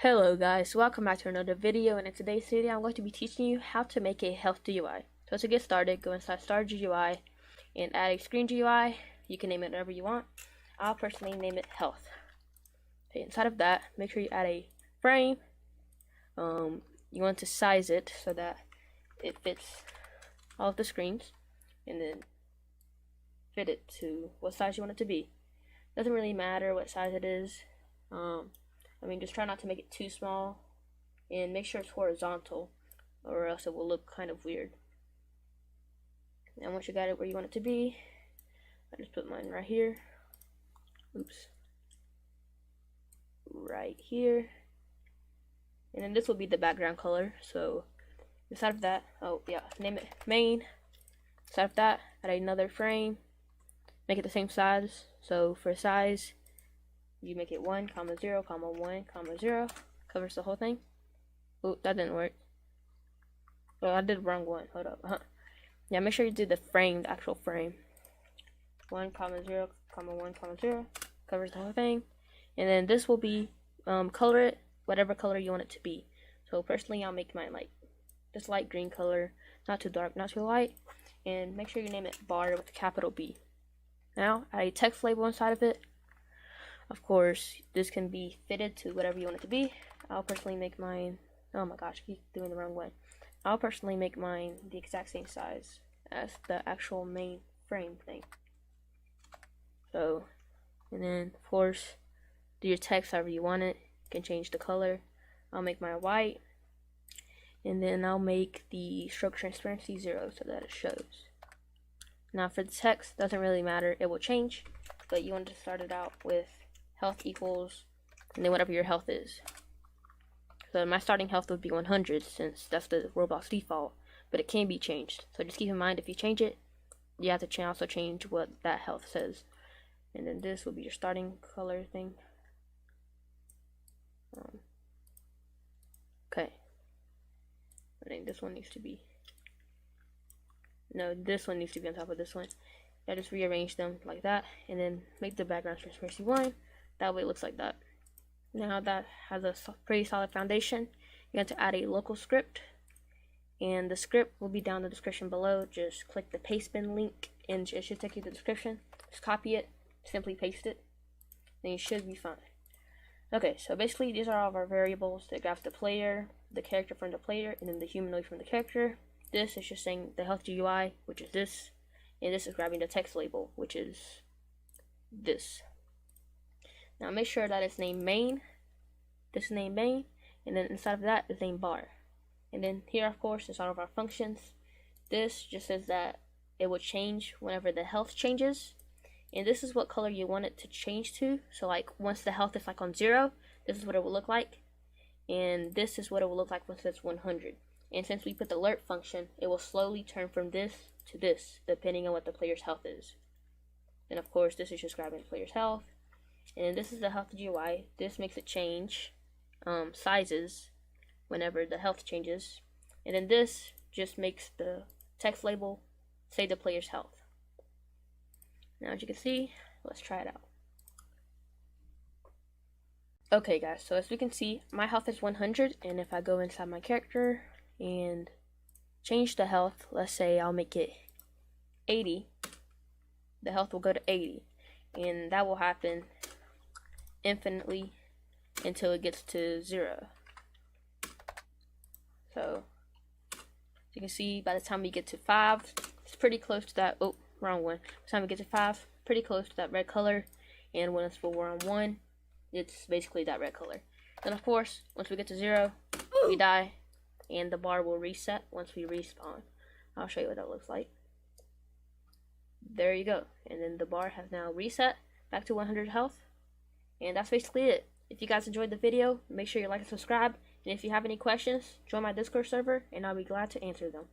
Hello guys, welcome back to another video, and in today's video I'm going to be teaching you how to make a health GUI. So to get started, go inside Start GUI and add a Screen GUI. You can name it whatever you want. I'll personally name it Health. Okay, inside of that, make sure you add a frame. You want to size it so that it fits all of the screens, and then fit it to what size you want it to be. Doesn't really matter what size it is. Just try not to make it too small, and make sure it's horizontal, or else it will look kind of weird. And once you got it where you want it to be, I just put mine right here. Oops. Right here. And then this will be the background color. So inside of that, name it main. Inside of that, add another frame. Make it the same size. So for size, you make it 1, 0, 1, 0. Covers the whole thing. Oh, that didn't work. Oh, I did the wrong one. Hold up. Yeah, make sure you do the frame, the actual frame. 1, 0, 1, 0. Covers the whole thing. And then this will be, color it whatever color you want it to be. So personally, I'll make mine like this light green color. Not too dark, not too light. And make sure you name it bar with a capital B. Now, add a text label inside of it. Of course, this can be fitted to whatever you want it to be. I'll personally make mine, oh my gosh, I keep doing the wrong way. I'll personally make mine the exact same size as the actual main frame thing. So, and then of course, do your text however you want it. You can change the color. I'll make mine white. And then I'll make the stroke transparency 0 so that it shows. Now for the text, doesn't really matter, it will change. But you want to start it out with health equals, and then whatever your health is. So my starting health would be 100 since that's the Roblox default, but it can be changed. So just keep in mind, if you change it, you have to also change what that health says. And then this will be your starting color thing. Okay. I think this one needs to be, no, this one needs to be on top of this one. I just rearrange them like that, and then make the background transparency 1. That way it looks like that. Now that has a pretty solid foundation, you're going to add a local script, and the script will be down in the description below. Just click the paste bin link and it should take you to the description. Just copy it, simply paste it, and you should be fine. Okay, so basically these are all of our variables. That grabs the player, the character from the player, and then the humanoid from the character. This is just saying the health GUI, which is this, and this is grabbing the text label, which is this. Now make sure that it's named main, this is named main, and then inside of that is named bar. And then here, of course, is all of our functions. This just says that it will change whenever the health changes, and this is what color you want it to change to. So like once the health is like on 0, this is what it will look like, and this is what it will look like once it's 100. And since we put the alert function, it will slowly turn from this to this, depending on what the player's health is. And of course, this is just grabbing the player's health. And this is the health GUI. This makes it change sizes whenever the health changes. And then this just makes the text label say the player's health. Now as you can see, let's try it out. Okay guys, so as we can see, my health is 100, and if I go inside my character and change the health, let's say I'll make it 80, the health will go to 80, and that will happen infinitely until it gets to 0. So as you can see, by the time we get to 5, it's pretty close to that. Oh, wrong one. By the time we get to 5, pretty close to that red color, and when we're on 1, it's basically that red color. Then of course, once we get to 0, we die, and the bar will reset once we respawn. I'll show you what that looks like. There you go. And then the bar has now reset back to 100 health. And that's basically it. If you guys enjoyed the video, make sure you like and subscribe. And if you have any questions, join my Discord server, and I'll be glad to answer them.